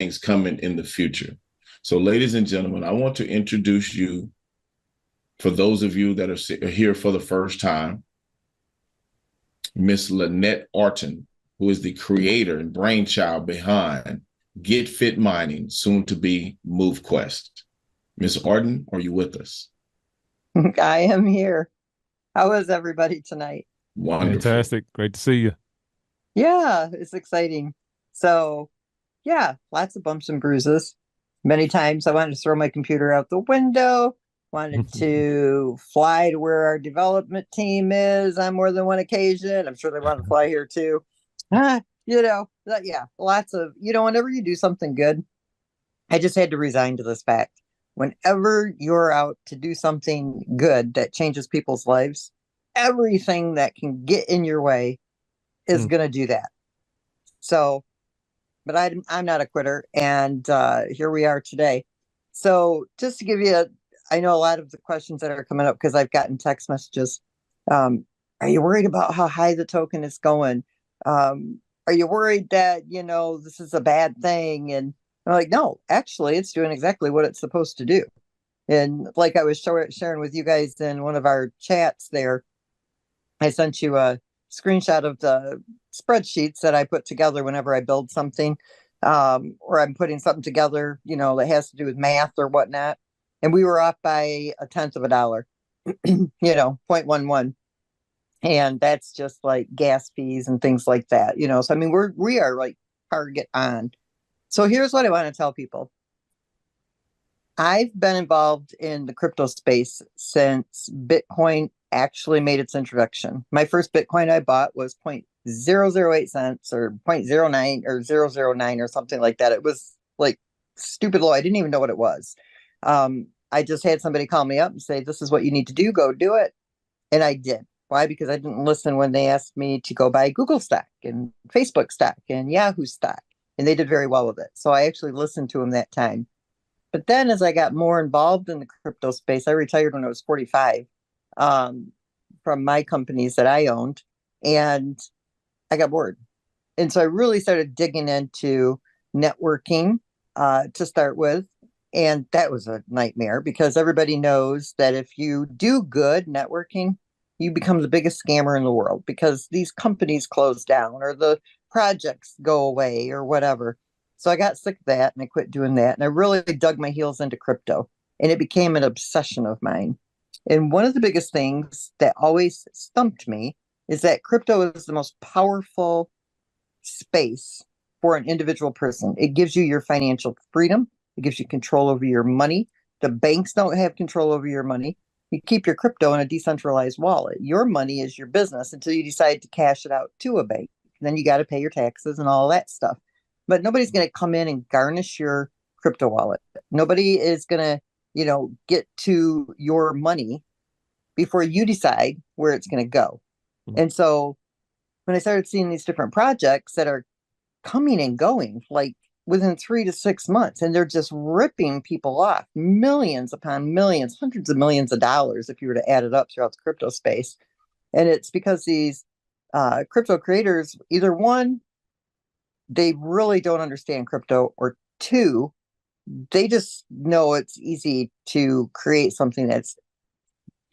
things coming in the future. So, ladies and gentlemen, I want to introduce you, for those of you that are here for the first time, Miss Lynette Orton, who is the creator and brainchild behind Get Fit Mining, soon to be MoveQuest. Miss Orton, are you with us? I am here. How is everybody tonight? Wonderful. Fantastic. Great to see you. Yeah, it's exciting. So, yeah, lots of bumps and bruises. Many times I wanted to throw my computer out the window, wanted to fly to where our development team is on more than one occasion. I'm sure they want to fly here too. Yeah, lots of, whenever you do something good, I just had to resign to this fact. Whenever you're out to do something good that changes people's lives, everything that can get in your way is Mm. going to do that. So, but I'm not a quitter. And here we are today. So, just to give you I know a lot of the questions that are coming up because I've gotten text messages. Um, are you worried about how high the token is going? Are you worried that, this is a bad thing? And I'm like, no, actually, it's doing exactly what it's supposed to do. And like I was sharing with you guys in one of our chats there, I sent you a screenshot of the spreadsheets that I put together whenever I build something, or I'm putting something together, that has to do with math or whatnot. And we were off by a tenth of a dollar, 0.11. And that's just like gas fees and things like that, So I mean, we are like target on. So here's what I want to tell people. I've been involved in the crypto space since Bitcoin actually made its introduction. My first Bitcoin I bought was 0.008 cents or 0.09 or 009 or something like that. It was like stupid low. I didn't even know what it was. I just had somebody call me up and say, this is what you need to do. Go do it. And I did. Why? Because I didn't listen when they asked me to go buy Google stock and Facebook stock and Yahoo stock. And they did very well with it. So I actually listened to them that time. But then as I got more involved in the crypto space, I retired when I was 45 um, from my companies that I owned, and I got bored. And so I really started digging into networking to start with. And that was a nightmare because everybody knows that if you do good networking, you become the biggest scammer in the world because these companies close down or the projects go away or whatever. So I got sick of that and I quit doing that. And I really dug my heels into crypto and it became an obsession of mine. And one of the biggest things that always stumped me is that crypto is the most powerful space for an individual person. It gives you your financial freedom, it gives you control over your money. The banks don't have control over your money. You keep your crypto in a decentralized wallet. Your money is your business until you decide to cash it out to a bank. Then you got to pay your taxes and all that stuff. But nobody's going to come in and garnish your crypto wallet. Nobody is going to, get to your money before you decide where it's going to go. Mm. And so when I started seeing these different projects that are coming and going, like within 3 to 6 months, and they're just ripping people off millions upon millions, hundreds of millions of dollars if you were to add it up throughout the crypto space. And it's because these crypto creators, either one, they really don't understand crypto, or two, they just know it's easy to create something that's,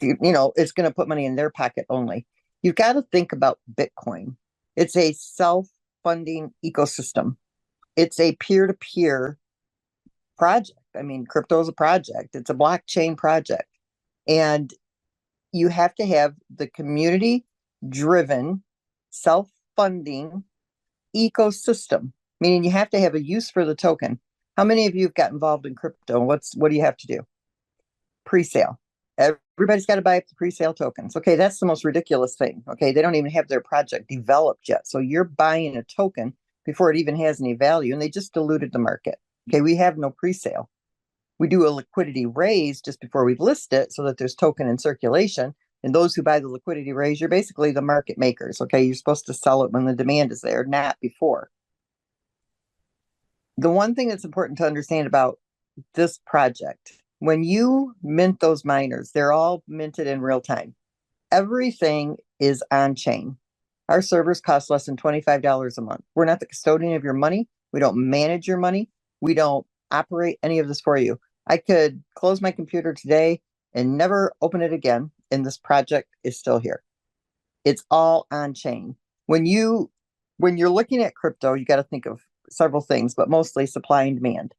it's going to put money in their pocket only. You've got to think about Bitcoin. It's a self funding ecosystem, it's a peer to peer project. I mean, crypto is a project, it's a blockchain project. And you have to have the community driven, self funding ecosystem, meaning you have to have a use for the token. How many of you have got involved in crypto? What do you have to do? Pre-sale. Everybody's got to buy up the pre-sale tokens. Okay, that's the most ridiculous thing. Okay, they don't even have their project developed yet. So you're buying a token before it even has any value, and they just diluted the market. Okay, we have no pre-sale. We do a liquidity raise just before we list it so that there's token in circulation. And those who buy the liquidity raise, you're basically the market makers. Okay, you're supposed to sell it when the demand is there, not before. The one thing that's important to understand about this project, when you mint those miners, they're all minted in real time. Everything is on chain. Our servers cost less than $25 a month. We're not the custodian of your money. We don't manage your money. We don't operate any of this for you. I could close my computer today and never open it again, and this project is still here. It's all on chain. When you're looking at crypto, you got to think of several things, but mostly supply and demand.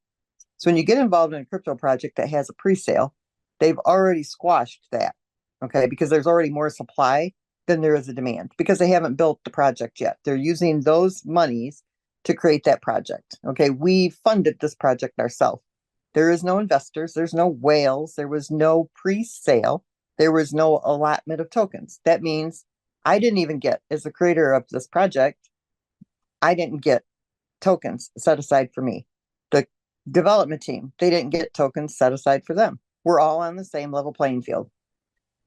So when you get involved in a crypto project that has a pre-sale, they've already squashed that, okay? Because there's already more supply than there is a demand because they haven't built the project yet. They're using those monies to create that project. Okay, we funded this project ourselves. There is no investors, there's no whales, there was no pre-sale, there was no allotment of tokens. That means I didn't even get, as the creator of this project, I didn't get tokens set aside for me. The development team, they didn't get tokens set aside for them. We're all on the same level playing field.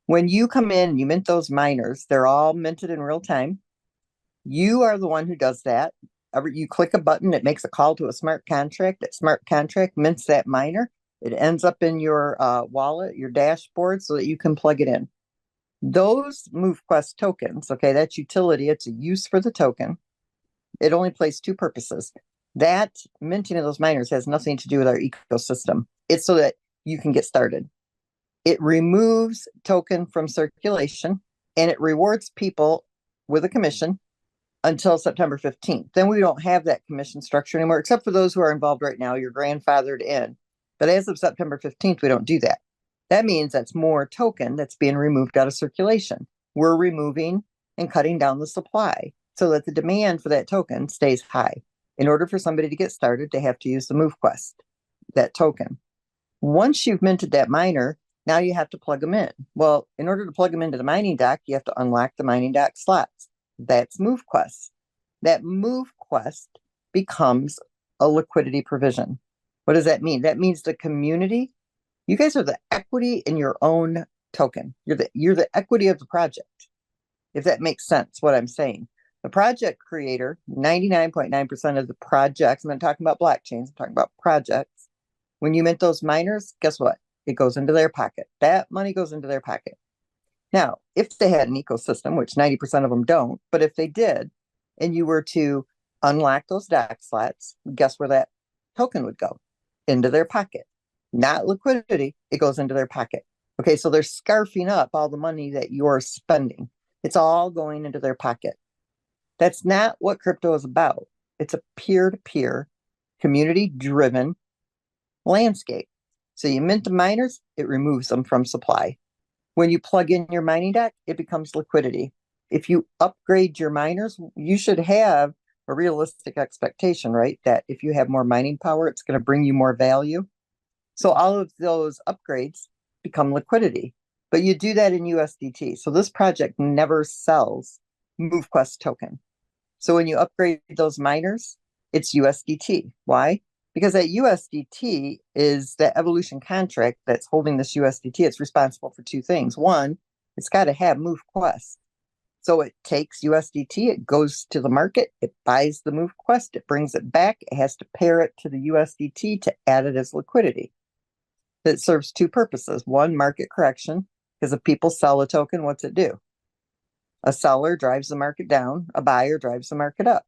When you come in and you mint those miners, they're all minted in real time. You are the one who does that. You click a button, it makes a call to a smart contract. That smart contract mints that miner. It ends up in your wallet, your dashboard, so that you can plug it in. Those MoveQuest tokens, okay, that's utility. It's a use for the token. It only plays two purposes. That minting of those miners has nothing to do with our ecosystem. It's so that you can get started. It removes token from circulation and it rewards people with a commission until September 15th. Then we don't have that commission structure anymore, except for those who are involved right now. You're grandfathered in. But as of September 15th, we don't do that. That means that's more token that's being removed out of circulation. We're removing and cutting down the supply so that the demand for that token stays high. In order for somebody to get started, they have to use the MoveQuest, that token. Once you've minted that miner, now you have to plug them in. Well, in order to plug them into the mining dock, you have to unlock the mining dock slots. That's MoveQuest. That MoveQuest becomes a liquidity provision. What does that mean? That means the community, you guys are the equity in your own token. You're the equity of the project. If that makes sense, what I'm saying. The project creator, 99.9% of the projects, I'm not talking about blockchains, I'm talking about projects. When you mint those miners, guess what? It goes into their pocket. That money goes into their pocket. Now, if they had an ecosystem, which 90% of them don't, but if they did, and you were to unlock those DAC slots, guess where that token would go? Into their pocket. Not liquidity, it goes into their pocket. Okay, so they're scarfing up all the money that you're spending. It's all going into their pocket. That's not what crypto is about. It's a peer-to-peer, community-driven landscape. So you mint the miners, it removes them from supply. When you plug in your mining dock, it becomes liquidity. If you upgrade your miners, you should have a realistic expectation, right? That if you have more mining power, it's going to bring you more value. So all of those upgrades become liquidity, but you do that in USDT. So this project never sells MoveQuest token. So when you upgrade those miners, it's USDT. Why? Because that USDT is the evolution contract that's holding this USDT. It's responsible for two things. One, it's got to have MoveQuest. So it takes USDT, it goes to the market, it buys the MoveQuest, it brings it back, it has to pair it to the USDT to add it as liquidity. It serves two purposes. One, market correction, because if people sell a token, what's it do? A seller drives the market down, a buyer drives the market up.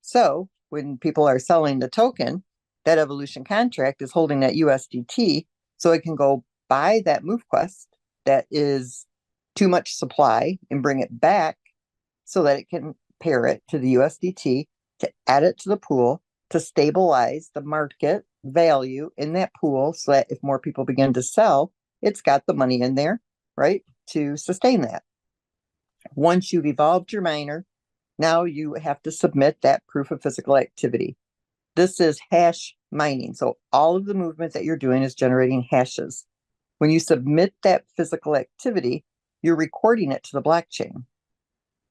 So when people are selling the token, that evolution contract is holding that USDT so it can go buy that MoveQuest that is too much supply and bring it back so that it can pair it to the USDT to add it to the pool to stabilize the market value in that pool so that if more people begin to sell, it's got the money in there, right, to sustain that. Once you've evolved your miner, now you have to submit that proof of physical activity. This is hash mining. So all of the movement that you're doing is generating hashes. When you submit that physical activity, you're recording it to the blockchain.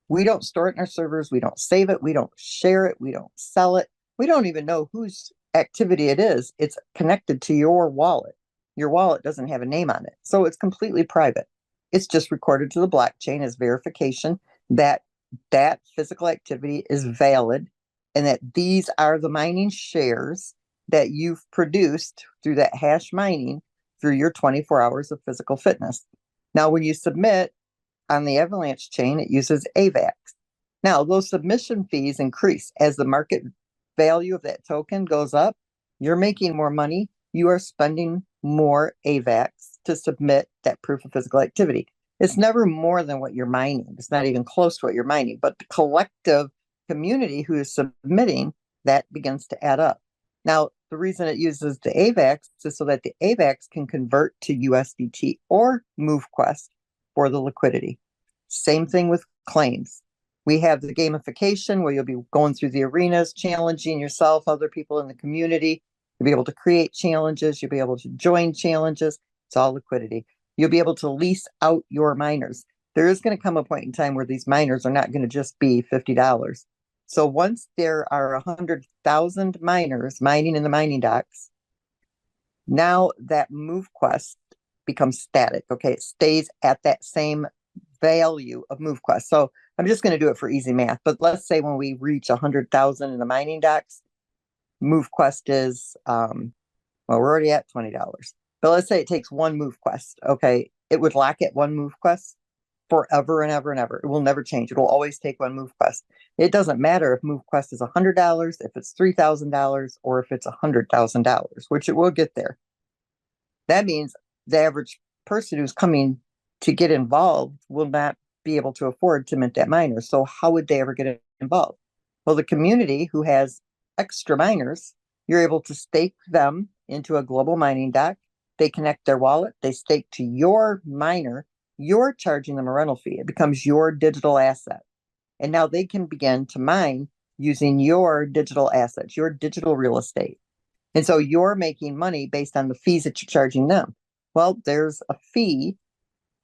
We don't store it in our servers. We don't save it. We don't share it. We don't sell it. We don't even know whose activity it is. It's connected to your wallet. Your wallet doesn't have a name on it. So it's completely private. It's just recorded to the blockchain as verification that that physical activity is valid and that these are the mining shares that you've produced through that hash mining through your 24 hours of physical fitness. Now, when you submit on the Avalanche chain, it uses AVAX. Now, those submission fees increase as the market value of that token goes up. you're making more money, you are spending more AVAX to submit that proof of physical activity. It's never more than what you're mining. It's not even close to what you're mining, but the collective community who is submitting, that begins to add up. Now, the reason it uses the AVAX is so that the AVAX can convert to USDT or MoveQuest for the liquidity. Same thing with claims. We have the gamification where you'll be going through the arenas, challenging yourself, other people in the community. You'll be able to create challenges. You'll be able to join challenges. It's all liquidity. You'll be able to lease out your miners. There is going to come a point in time where these miners are not going to just be $50. So once there are 100,000 miners mining in the mining docks, now that MoveQuest becomes static. Okay, it stays at that same value of MoveQuest. So I'm just going to do it for easy math. But let's say when we reach 100,000 in the mining docks, MoveQuest is, well, we're already at $20. But let's say it takes one MoveQuest. Okay, it would lock at one MoveQuest forever and ever and ever. It will never change. It will always take one MoveQuest. It doesn't matter if MoveQuest is $100, if it's $3,000, or if it's $100,000, which it will get there. That means the average person who's coming to get involved will not be able to afford to mint that miner. So how would they ever get involved? Well, the community who has extra miners, you're able to stake them into a global mining dock. They connect their wallet, they stake to your miner, you're charging them a rental fee. It becomes your digital asset. And now they can begin to mine using your digital assets, your digital real estate. And so you're making money based on the fees that you're charging them. Well, there's a fee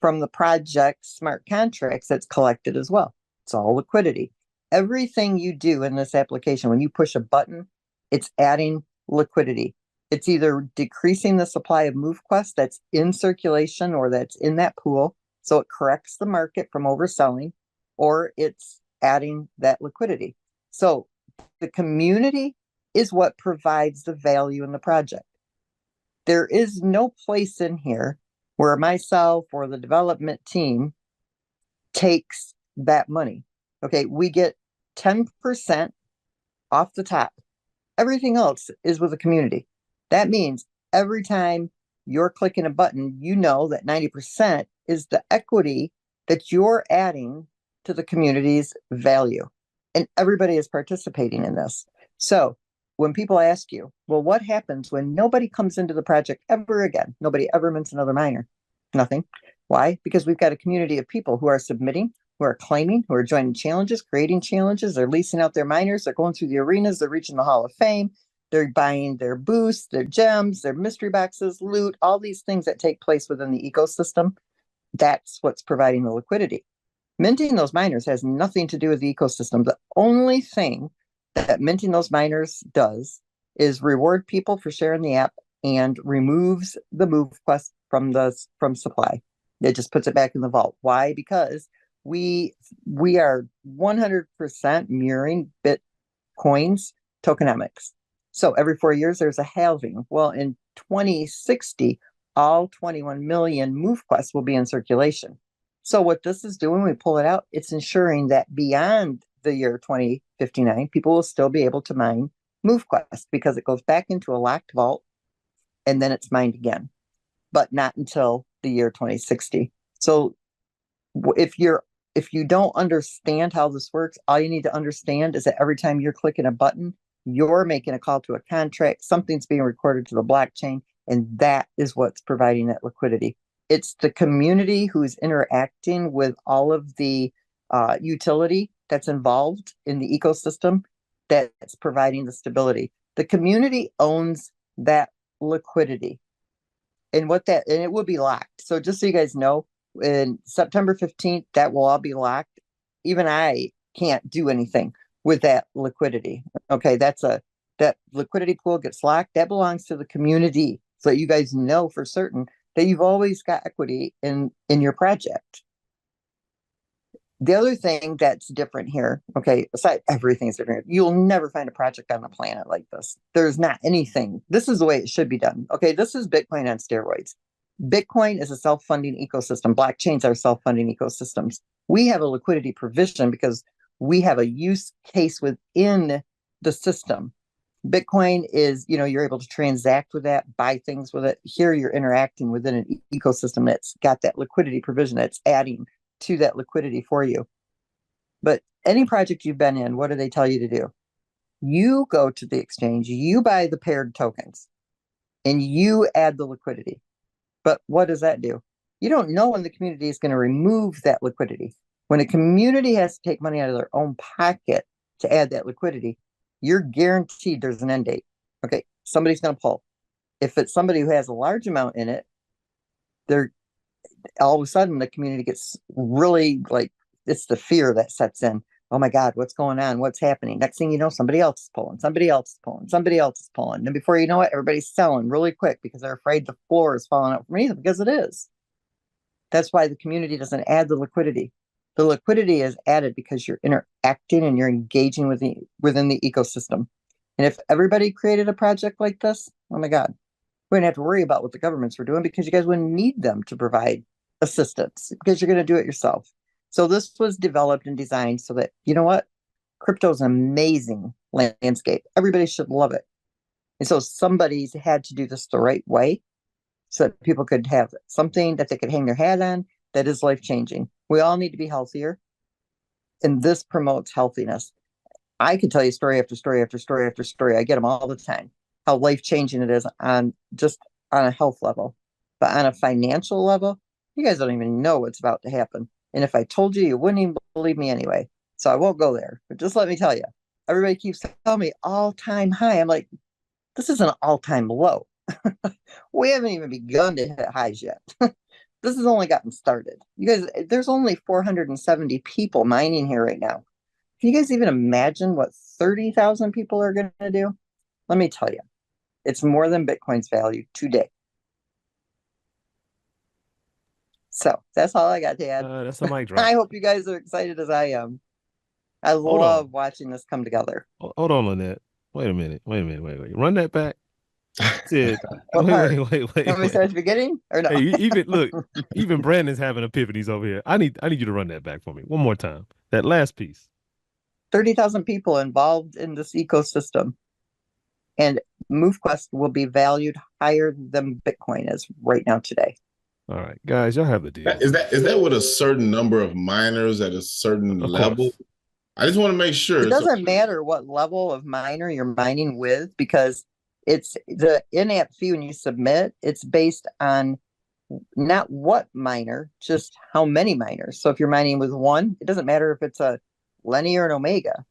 from the project smart contracts that's collected as well. It's all liquidity. Everything you do in this application, when you push a button, it's adding liquidity. It's either decreasing the supply of MoveQuest that's in circulation or that's in that pool, so it corrects the market from overselling, or it's adding that liquidity. So the community is what provides the value in the project. There is no place in here where myself or the development team takes that money. Okay, we get 10% off the top. Everything else is with the community. That means every time you're clicking a button, you know that 90% is the equity that you're adding to the community's value. And everybody is participating in this. So when people ask you, well, what happens when nobody comes into the project ever again? Nobody ever mints another miner. Nothing. Why? Because we've got a community of people who are submitting, who are claiming, who are joining challenges, creating challenges. They're leasing out their miners. They're going through the arenas. They're reaching the Hall of Fame. They're buying their boosts, their gems, their mystery boxes, loot, all these things that take place within the ecosystem. That's what's providing the liquidity. Minting those miners has nothing to do with the ecosystem. The only thing that minting those miners does is reward people for sharing the app and removes the MoveQuest from supply. It just puts it back in the vault. Why? Because we are 100% mirroring Bitcoin's tokenomics. So every 4 years, there's a halving. Well, in 2060, all 21 million MoveQuests will be in circulation. So what this is doing, when we pull it out, it's ensuring that beyond the year 2059, people will still be able to mine MoveQuest because it goes back into a locked vault and then it's mined again, but not until the year 2060. So if you don't understand how this works, all you need to understand is that every time you're clicking a button, you're making a call to a contract, something's being recorded to the blockchain, and that is what's providing that liquidity. It's the community who's interacting with all of the utility that's involved in the ecosystem that's providing the stability. The community owns that liquidity. And it will be locked. So just so you guys know, in September 15th, that will all be locked. Even I can't do anything with that liquidity. Okay, that liquidity pool gets locked. That belongs to the community. So you guys know for certain that you've always got equity in your project. The other thing that's different here, okay, aside everything's different, you'll never find a project on the planet like this. There's not anything. This is the way it should be done. Okay, this is Bitcoin on steroids. Bitcoin is a self-funding ecosystem. Blockchains are self-funding ecosystems. We have a liquidity provision because we have a use case within the system. Bitcoin is, you're able to transact with that, buy things with it. Here you're interacting within an ecosystem that's got that liquidity provision that's adding to that liquidity for you. But any project you've been in, what do they tell you to do? You go to the exchange, you buy the paired tokens, and you add the liquidity. But what does that do? You don't know when the community is going to remove that liquidity. When a community has to take money out of their own pocket to add that liquidity, you're guaranteed there's an end date. Okay, somebody's going to pull. If it's somebody who has a large amount in it, they're all of a sudden the community gets really like, it's the fear that sets in. Oh my God, what's going on? What's happening? Next thing you know, somebody else is pulling, somebody else is pulling, somebody else is pulling. And before you know it, everybody's selling really quick because they're afraid the floor is falling out from either, because it is. That's why the community doesn't add the liquidity. The liquidity is added because you're interacting and you're engaging within the ecosystem. And if everybody created a project like this, oh my God, we wouldn't have to worry about what the governments were doing, because you guys wouldn't need them to provide assistance, because you're going to do it yourself. So this was developed and designed so that, you know what? Crypto is an amazing landscape. Everybody should love it. And so somebody's had to do this the right way so that people could have something that they could hang their hat on that is life-changing. We all need to be healthier, and this promotes healthiness. I could tell you story after story after story after story. I get them all the time, how life-changing it is on a health level. But on a financial level, you guys don't even know what's about to happen. And if I told you, you wouldn't even believe me anyway. So I won't go there. But just let me tell you, everybody keeps telling me all-time high. I'm like, this is an all-time low. We haven't even begun to hit highs yet. This has only gotten started. You guys, there's only 470 people mining here right now. Can you guys even imagine what 30,000 people are going to do? Let me tell you, it's more than Bitcoin's value today. So that's all I got to add. That's a mic drop. I hope you guys are excited as I am. I love watching this come together. Hold on, Lynette. Wait a minute. Wait. Run that back. Sid. What part? Wait. Can we start at the beginning or no? Hey, even Brandon's having epiphanies over here. I need you to run that back for me one more time. That last piece. 30,000 people involved in this ecosystem, and MoveQuest will be valued higher than Bitcoin is right now today. All right, guys, y'all have the deal. Is that with a certain number of miners at a certain level? I just want to make sure. It doesn't matter what level of miner you're mining with, because it's the in-app fee when you submit. It's based on not what miner, just how many miners. So if you're mining with one, it doesn't matter if it's a Lenny or an Omega.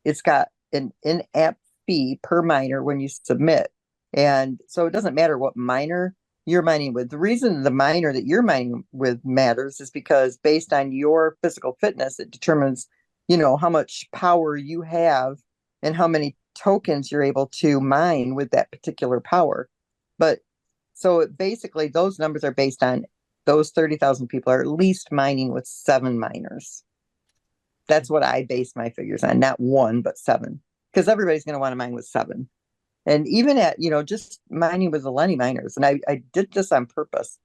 It's got an in-app fee per miner when you submit. And so it doesn't matter what miner you're mining with. The reason the miner that you're mining with matters is because based on your physical fitness, it determines, how much power you have and how many tokens you're able to mine with that particular power. But so basically those numbers are based on those 30,000 people are at least mining with 7 miners. That's what I base my figures on, not 1, but 7, because everybody's going to want to mine with 7. And even at, just mining with the Lenny miners, and I did this on purpose,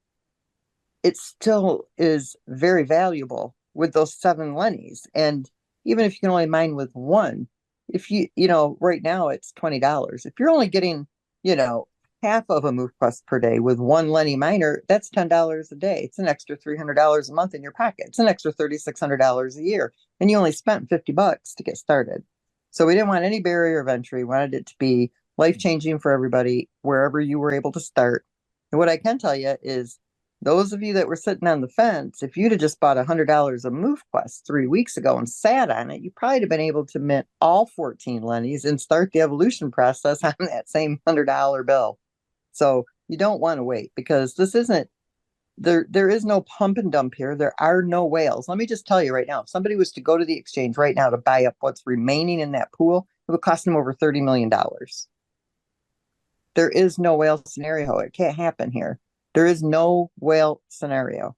it still is very valuable with those 7 Lennys. And even if you can only mine with 1, if right now it's $20. If you're only getting, half of a MoveQuest per day with 1 Lenny miner, that's $10 a day. It's an extra $300 a month in your pocket. It's an extra $3,600 a year. And you only spent $50 to get started. So we didn't want any barrier of entry. We wanted it to be life-changing for everybody, wherever you were able to start. And what I can tell you is, those of you that were sitting on the fence, if you'd have just bought $100 of MoveQuest 3 weeks ago and sat on it, you probably have been able to mint all 14 Lennys and start the evolution process on that same $100 bill. So you don't want to wait, because this isn't, there is no pump and dump here. There are no whales. Let me just tell you right now, if somebody was to go to the exchange right now to buy up what's remaining in that pool, it would cost them over $30 million. There is no whale scenario. It can't happen here. There is no whale scenario.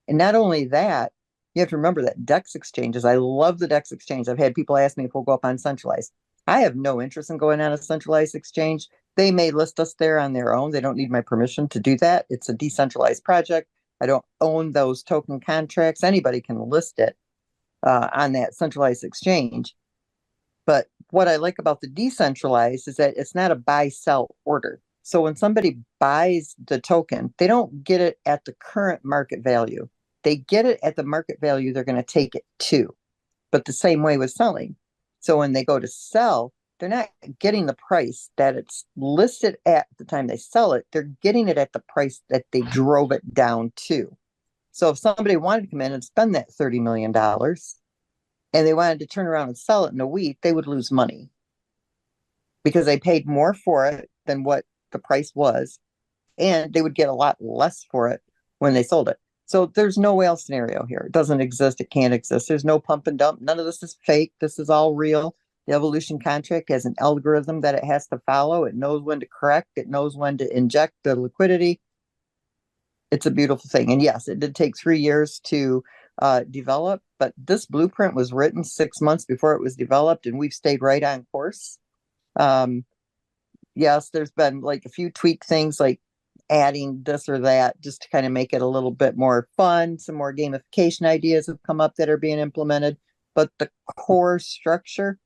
And not only that, you have to remember that DEX exchanges, I love the DEX exchange. I've had people ask me if we'll go up on centralized. I have no interest in going on a centralized exchange. They may list us there on their own. They don't need my permission to do that. It's a decentralized project. I don't own those token contracts. Anybody can list it on that centralized exchange. But what I like about the decentralized is that it's not a buy sell order. So when somebody buys the token, they don't get it at the current market value. They get it at the market value they're going to take it to. But the same way with selling. So when they go to sell, they're not getting the price that it's listed at the time they sell it. They're getting it at the price that they drove it down to. So if somebody wanted to come in and spend that $30 million and they wanted to turn around and sell it in a week, they would lose money because they paid more for it than what the price was. And they would get a lot less for it when they sold it. So there's no whale scenario here. It doesn't exist. It can't exist. There's no pump and dump. None of this is fake. This is all real. The evolution contract has an algorithm that it has to follow. It knows when to correct. It knows when to inject the liquidity. It's a beautiful thing. And yes, it did take 3 years to develop, but this blueprint was written 6 months before it was developed, and we've stayed right on course. Yes, there's been like a few tweak things like adding this or that just to kind of make it a little bit more fun. Some more gamification ideas have come up that are being implemented, but the core structure,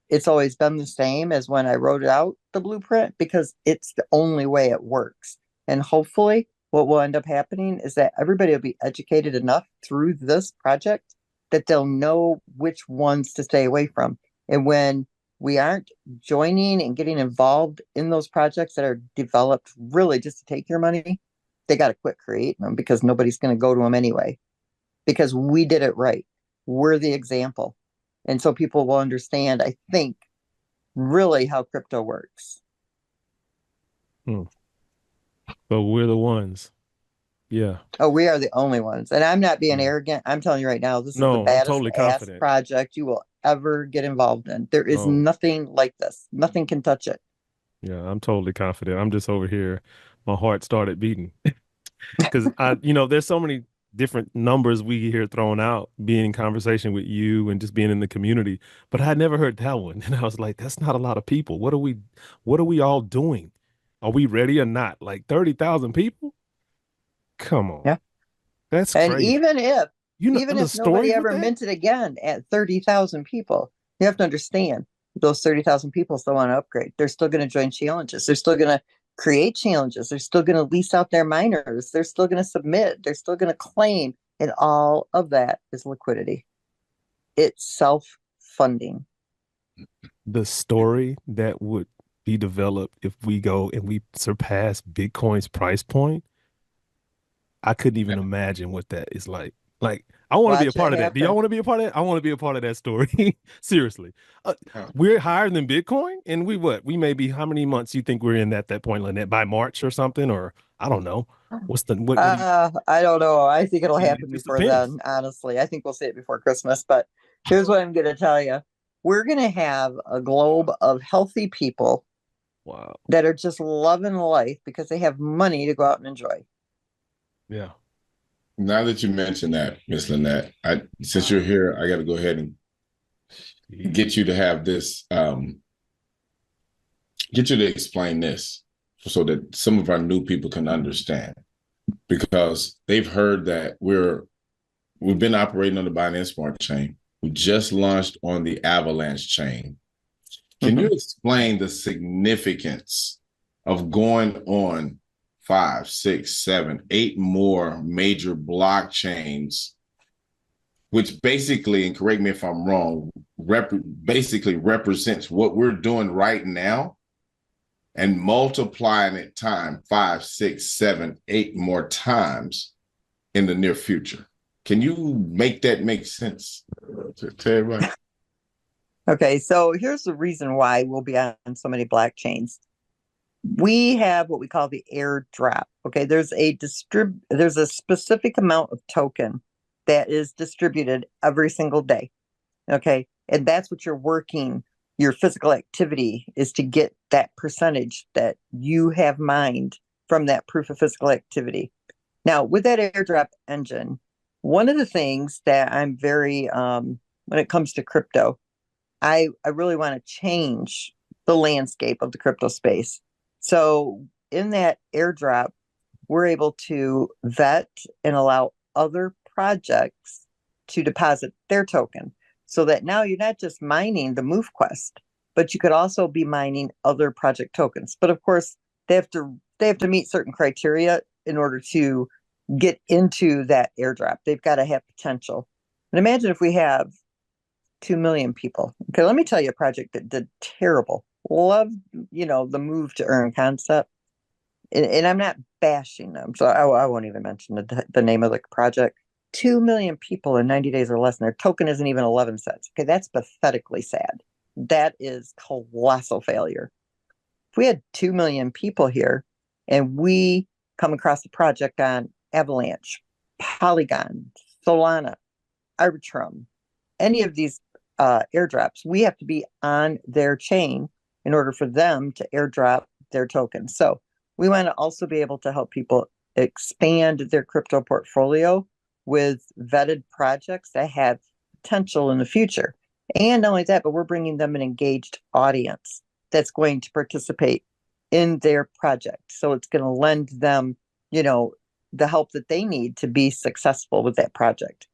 it's always been the same as when I wrote out the blueprint because it's the only way it works. And hopefully what will end up happening is that everybody will be educated enough through this project that they'll know which ones to stay away from. And when we aren't joining and getting involved in those projects that are developed really just to take your money, they got to quit creating them because nobody's going to go to them anyway. Because we did it right. We're the example. And so people will understand, I think, really how crypto works. But we're the ones. Yeah. Oh, we are the only ones. And I'm not being arrogant. I'm telling you right now, this is the I'm baddest totally ass confident. project you will ever get involved in. There is nothing like this. Nothing can touch it. Yeah, I'm totally confident. I'm just over here. My heart started beating because there's so many different numbers we hear thrown out being in conversation with you and just being in the community, but I had never heard that one. And I was like, that's not a lot of people. What are we all doing? Are we ready or not? Like 30,000 people? Come on. Yeah. That's and crazy. even if the nobody ever with that? minted again at 30,000 people, you have to understand those 30,000 people still want to upgrade. They're still going to join challenges. They're still going to create challenges. They're still going to lease out their miners. They're still going to submit. They're still going to claim. And all of that is liquidity. It's self-funding. The story that would be developed if we go and we surpass Bitcoin's price point, I couldn't even imagine what that is like. Like, I want to be a part of that. Do y'all want to be a part of that? I want to be a part of that story. Seriously. We're higher than Bitcoin, and we may be, how many months you think we're in at that point, Lynette? By March or something? Or I don't know. I don't know. I think it'll happen before then, honestly. I think we'll see it before Christmas. But here's what I'm going to tell you. We're going to have a globe of healthy people that are just loving life because they have money to go out and enjoy. Yeah. Now that you mentioned that, Miss Lynette, since you're here, I got to go ahead and get you to have this, get you to explain this so that some of our new people can understand, because they've heard that we've been operating on the Binance Smart Chain. We just launched on the Avalanche chain. Can you explain the significance of going on 5, 6, 7, 8 more major blockchains, which basically, and correct me if I'm wrong, basically represents what we're doing right now, and multiplying it time 5, 6, 7, 8 more times in the near future? Can you make that make sense to everybody? Okay, so here's the reason why we'll be on so many blockchains. We have what we call the airdrop. Okay, there's a specific amount of token that is distributed every single day. Okay, and that's what you're working. Your physical activity is to get that percentage that you have mined from that proof of physical activity. Now, with that airdrop engine, one of the things that I'm very, when it comes to crypto, I really want to change the landscape of the crypto space. So in that airdrop, we're able to vet and allow other projects to deposit their token so that now you're not just mining the Move Quest. but you could also be mining other project tokens. But of course, they have to meet certain criteria in order to get into that airdrop. They've got to have potential. And imagine if we have 2 million people. Okay, let me tell you a project that did terrible. Love, the move to earn concept. And I'm not bashing them, so I won't even mention the name of the project. 2 million people in 90 days or less, and their token isn't even 11 cents. Okay, that's pathetically sad. That is colossal failure. If we had 2 million people here and we come across a project on Avalanche, Polygon, Solana, Arbitrum, any of these airdrops, we have to be on their chain in order for them to airdrop their tokens. So we want to also be able to help people expand their crypto portfolio with vetted projects that have potential in the future. And not only that, but we're bringing them an engaged audience that's going to participate in their project. So it's going to lend them, the help that they need to be successful with that project.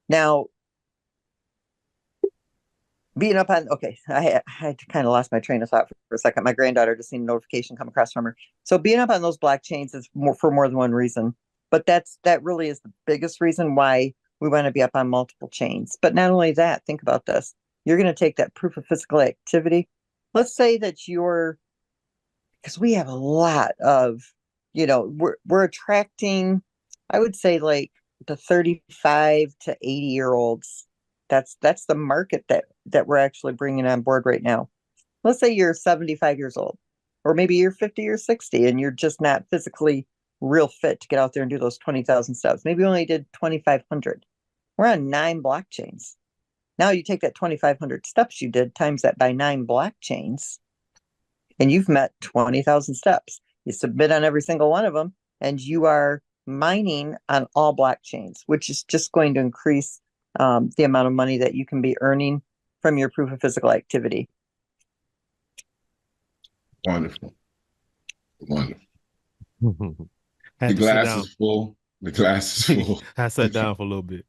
Now, being up on, okay, I had kind of lost my train of thought for a second. My granddaughter just seen a notification come across from her. So being up on those blockchains is for more than one reason, but that really is the biggest reason why we want to be up on multiple chains. But not only that, think about this. You're going to take that proof of physical activity. Let's say that because we have a lot of, we're attracting, I would say like the 35 to 80-year-olds. That's the market that we're actually bringing on board right now. Let's say you're 75 years old, or maybe you're 50 or 60 and you're just not physically real fit to get out there and do those 20,000 steps. Maybe you only did 2,500. We're on 9 blockchains. Now you take that 2,500 steps you did, times that by 9 blockchains, and you've met 20,000 steps. You submit on every single one of them, and you are mining on all blockchains, which is just going to increase the amount of money that you can be earning from your proof of physical activity. Wonderful. Wonderful. The glass is full. The glass is full. I sat down for a little bit.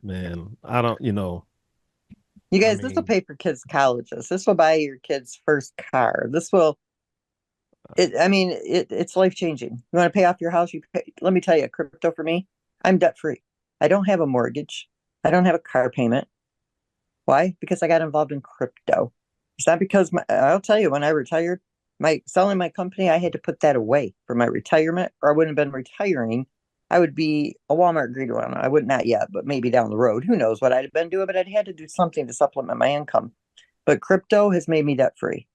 Man, I don't, You guys, this will pay for kids' colleges. This will buy your kids' first car. This will, it's life-changing. You want to pay off your house? Let me tell you, crypto for me, I'm debt-free. I don't have a mortgage. I don't have a car payment. Why? Because I got involved in crypto. It's not because I'll tell you, when I retired, selling my company, I had to put that away for my retirement, or I wouldn't have been retiring. I would be a Walmart greeter. I would not yet, but maybe down the road. Who knows what I'd have been doing, but I'd had to do something to supplement my income. But crypto has made me debt-free.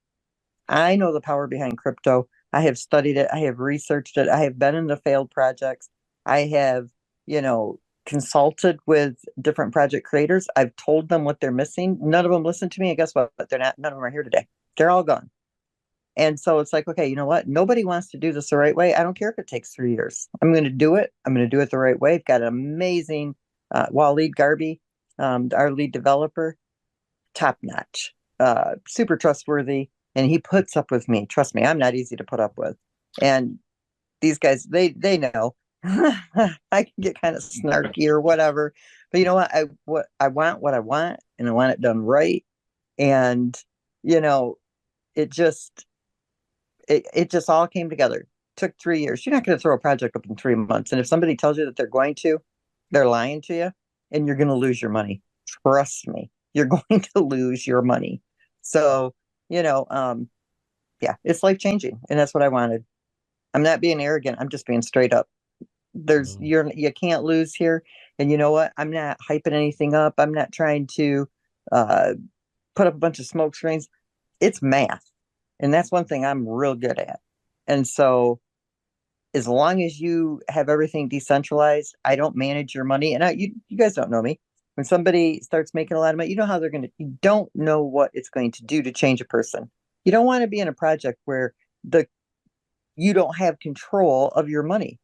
I know the power behind crypto. I have studied it. I have researched it. I have been in the failed projects. I have, consulted with different project creators. I've told them what they're missing. None of them listen to me. And guess what? None of them are here today. They're all gone. And so it's like, okay, you know what? Nobody wants to do this the right way. I don't care if it takes 3 years. I'm going to do it. I'm going to do it the right way. I've got an amazing Waleed Garby, our lead developer, top notch, super trustworthy. And he puts up with me. Trust me, I'm not easy to put up with. And these guys, they know I can get kind of snarky or whatever. But you know what? I want what I want, and I want it done right. And, it just all came together. Took 3 years. You're not going to throw a project up in 3 months. And if somebody tells you that they're going to, they're lying to you, and you're going to lose your money. Trust me, you're going to lose your money. So, yeah, it's life changing. And that's what I wanted. I'm not being arrogant. I'm just being straight up. You can't lose here. And you know what? I'm not hyping anything up. I'm not trying to put up a bunch of smoke screens. It's math. And that's one thing I'm real good at. And so as long as you have everything decentralized, I don't manage your money. And you guys don't know me. When somebody starts making a lot of money, you know how you don't know what it's going to do to change a person. You don't want to be in a project where you don't have control of your money.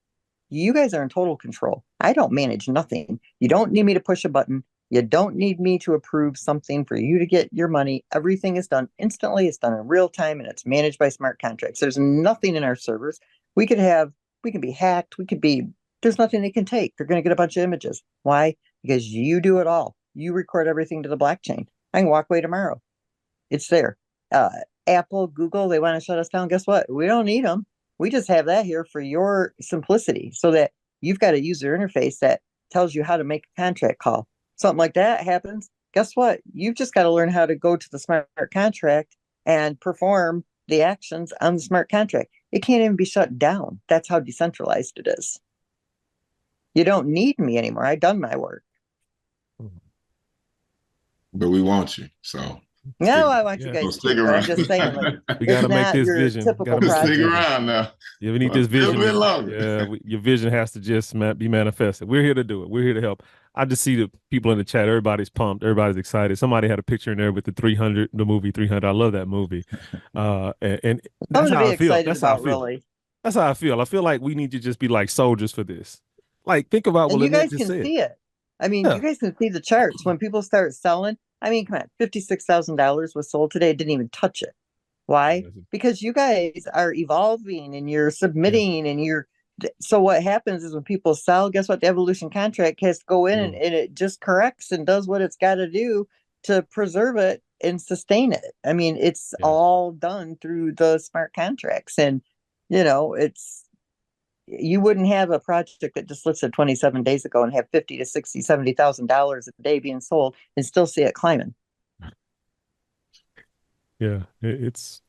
You guys are in total control. I don't manage nothing. You don't need me to push a button. You don't need me to approve something for you to get your money. Everything is done instantly. It's done in real time, and it's managed by smart contracts. There's nothing in our servers. We can be hacked. There's nothing they can take. They're going to get a bunch of images. Why? Because you do it all. You record everything to the blockchain. I can walk away tomorrow. It's there. Uh, Apple, Google, they want to shut us down. Guess what? We don't need them. We just have that here for your simplicity so that you've got a user interface that tells you how to make a contract call. Something like that happens. Guess what? You've just got to learn how to go to the smart contract and perform the actions on the smart contract. It can't even be shut down. That's how decentralized it is. You don't need me anymore. I've done my work. But we want you. So No, I want you guys stick too, but I'm around. just saying, like, We got to it's make not this your vision. typical Make Stick project. around now. Yeah, we need this vision. A bit longer. Yeah, your vision has to just be manifested. We're here to do it. We're here to help. I just see the people in the chat. Everybody's pumped. Everybody's excited. Somebody had a picture in there with the 300, the movie 300. I love that movie. And that's Something to how be I feel. excited That's how I about, feel. really. That's how I feel. I feel like we need to just be like soldiers for this. Like, think about what And you Lynette guys just can said. see it. I mean, Yeah. you guys can see the charts when people start selling. I mean, come on, $56,000 was sold today. Didn't even touch it. Why? Because you guys are evolving and you're submitting and you're. So what happens is when people sell, guess what? The evolution contract has to go in and it just corrects and does what it's got to do to preserve it and sustain it. I mean, it's all done through the smart contracts, and it's. You wouldn't have a project that just listed 27 days ago and have 50 to 60, $70,000 a day being sold and still see it climbing. Yeah, it's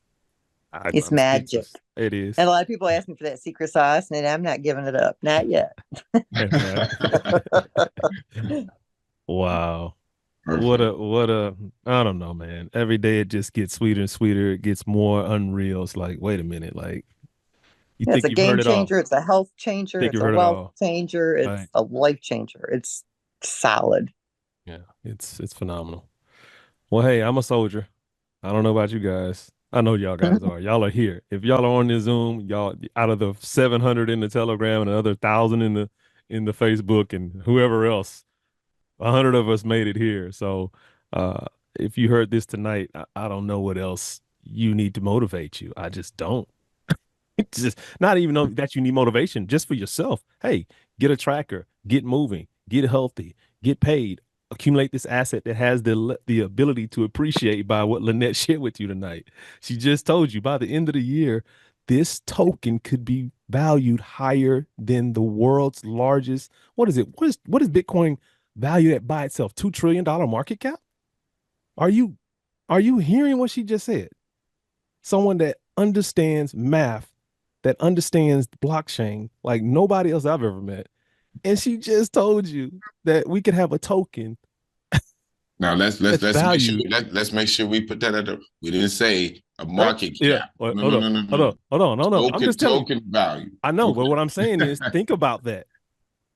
magic. It is. And a lot of people ask me for that secret sauce, and I'm not giving it up. Not yet. Wow. What a I don't know, man. Every day it just gets sweeter and sweeter. It gets more unreal. It's like, wait a minute, like it's a game changer, it's a health changer, it's a wealth changer, it's a life changer. It's solid. Yeah, it's phenomenal. Well, hey, I'm a soldier. I don't know about you guys. I know y'all guys are. Y'all are here. If y'all are on this Zoom, y'all out of the 700 in the Telegram and another 1,000 in the Facebook and whoever else, 100 of us made it here. So if you heard this tonight, I don't know what else you need to motivate you. I just don't. It's just not even know that you need motivation just for yourself. Hey, get a tracker, get moving, get healthy, get paid, accumulate this asset that has the ability to appreciate by what Lynette shared with you tonight. She just told you by the end of the year, this token could be valued higher than the world's largest. What is it? What is Bitcoin valued at by itself? $2 trillion market cap? Are you hearing what she just said? Someone that understands math, that understands blockchain like nobody else I've ever met. And she just told you that we could have a token. Now let's make sure we put that at the. We didn't say a market cap. Yeah. No. Hold on. I'm just telling token value. I know, but what I'm saying is think about that.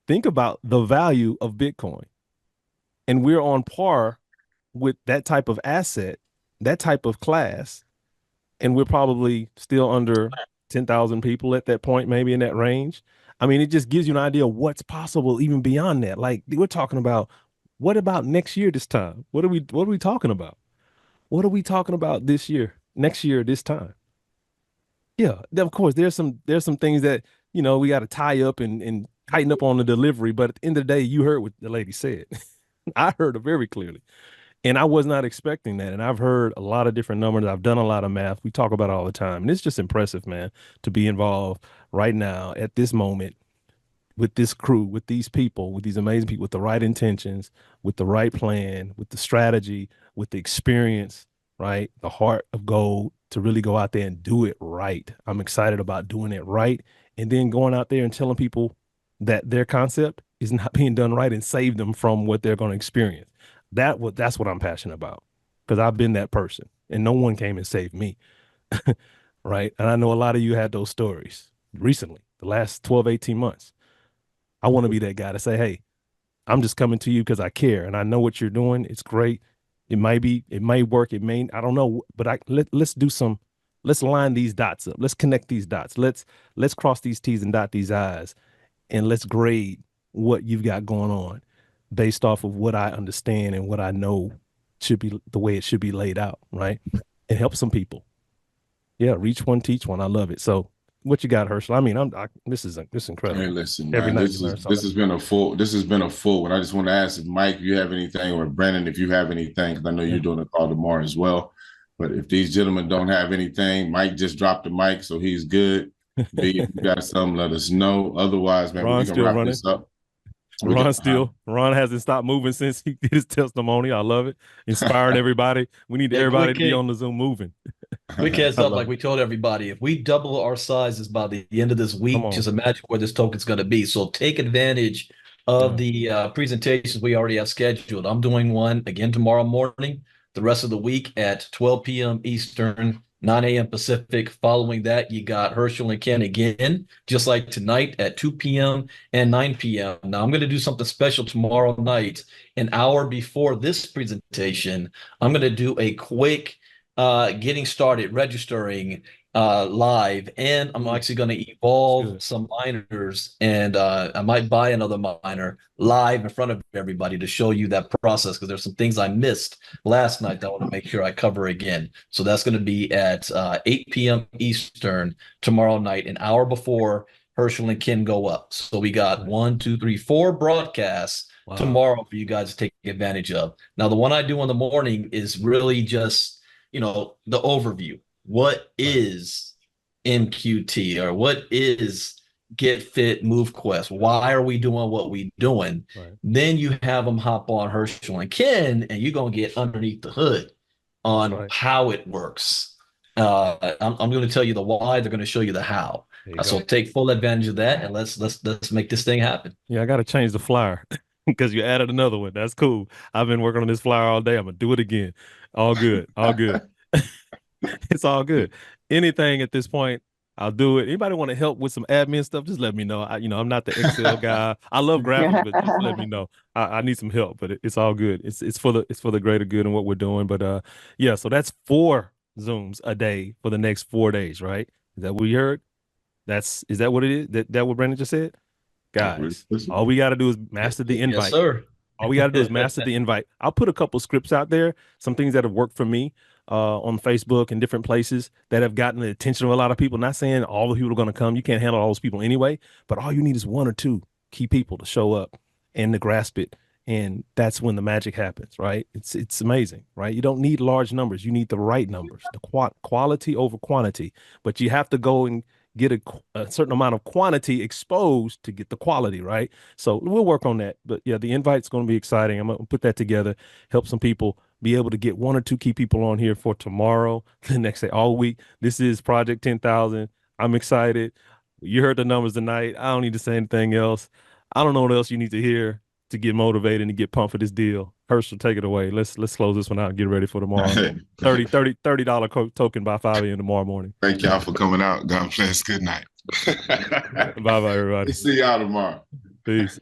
Think about the value of Bitcoin. And we're on par with that type of asset, that type of class. And we're probably still under 10,000 people at that point, maybe in that range. I mean, it just gives you an idea of what's possible even beyond that. Like we're talking about, what about next year this time? What are we talking about? What are we talking about this year, next year, this time? Yeah, of course, there's some things that, we got to tie up and tighten up on the delivery. But at the end of the day, you heard what the lady said. I heard it very clearly. And I was not expecting that. And I've heard a lot of different numbers. I've done a lot of math. We talk about it all the time. And it's just impressive, man, to be involved right now at this moment with this crew, with these people, with these amazing people, with the right intentions, with the right plan, with the strategy, with the experience, right? The heart of gold to really go out there and do it right. I'm excited about doing it right. And then going out there and telling people that their concept is not being done right and save them from what they're going to experience. That's what I'm passionate about, because I've been that person and no one came and saved me. Right. And I know a lot of you had those stories recently, the last 12, 18 months. I want to be that guy to say, hey, I'm just coming to you because I care and I know what you're doing. It's great. It may work. It may, I don't know, but let's line these dots up. Let's connect these dots. Let's cross these T's and dot these I's, and let's grade what you've got going on based off of what I understand and what I know should be the way it should be laid out, right? And help some people. Yeah, reach one, teach one. I love it. So what you got, Herschel? I mean, this is incredible. Hey, listen, Every man, night you learn this something. has been a full one. I just want to ask if Mike, you have anything, or Brandon, if you have anything, because I know Yeah. you're doing a call tomorrow as well. But if these gentlemen don't have anything, Mike just dropped the mic, so he's good. B, if you got something, let us know. Otherwise, man, we Ron's can still wrap running. this up. Ron hasn't stopped moving since he did his testimony. I love it. Inspiring everybody. We need Hey, everybody quick, to be hey, on the Zoom moving. quick heads I up, love like it. we told everybody, if we double our sizes by the end of this Come week, on. just imagine where this token's going to be. So take advantage Yeah. of the presentations we already have scheduled. I'm doing one again tomorrow morning, the rest of the week at 12 p.m. Eastern, 9 a.m. Pacific. Following that, you got Herschel and Ken again, just like tonight at 2 p.m. and 9 p.m. Now, I'm going to do something special tomorrow night, an hour before this presentation. I'm going to do a quick getting started, registering live, and I'm actually going to evolve some miners, and I might buy another miner live in front of everybody to show you that process, because there's some things I missed last night that I want to make sure I cover again. So that's going to be at 8 p.m. Eastern tomorrow night, an hour before Herschel and Ken go up. So we got 1, 2, 3, 4 broadcasts tomorrow for you guys to take advantage of. Now, the one I do in the morning is really just the overview. What is MQT, or what is Get Fit Move Quest? Why are we doing what we doing? Right. Then you have them hop on Herschel and Ken, and you're gonna get underneath the hood on how it works. I'm going to tell you the why. They're going to show you the how. So take full advantage of that, and let's make this thing happen. Yeah, I got to change the flyer because you added another one. That's cool. I've been working on this flyer all day. I'm gonna do it again. All good. All good. It's all good. Anything at this point, I'll do it. Anybody want to help with some admin stuff? Just let me know. I'm not the Excel guy. I love graphics, but just let me know. I need some help, but it's all good. It's for the greater good and what we're doing. But yeah, so that's 4 Zooms a day for the next 4 days, right? Is that what you heard? Is that what it is? That what Brandon just said? Guys, all we got to do is master the invite. Yes, sir. All we got to do is master the invite. I'll put a couple scripts out there, some things that have worked for me on Facebook and different places that have gotten the attention of a lot of people. Not saying all the people are going to come. You can't handle all those people anyway, but all you need is 1 or 2 key people to show up and to grasp it. And that's when the magic happens, right? It's amazing, right? You don't need large numbers. You need the right numbers, the quality over quantity. But you have to go and get a certain amount of quantity exposed to get the quality, right? So we'll work on that. But yeah, the invite's going to be exciting. I'm going to put that together, help some people be able to get 1 or 2 key people on here for tomorrow, the next day, all week. This is Project 10,000. I'm excited. You heard the numbers tonight. I don't need to say anything else. I don't know what else you need to hear to get motivated and get pumped for this deal. Herschel, take it away. Let's close this one out and get ready for tomorrow. $30 token by 5 a.m. tomorrow morning. Thank y'all for coming out. God bless. Good night. Bye-bye, everybody. See y'all tomorrow. Peace.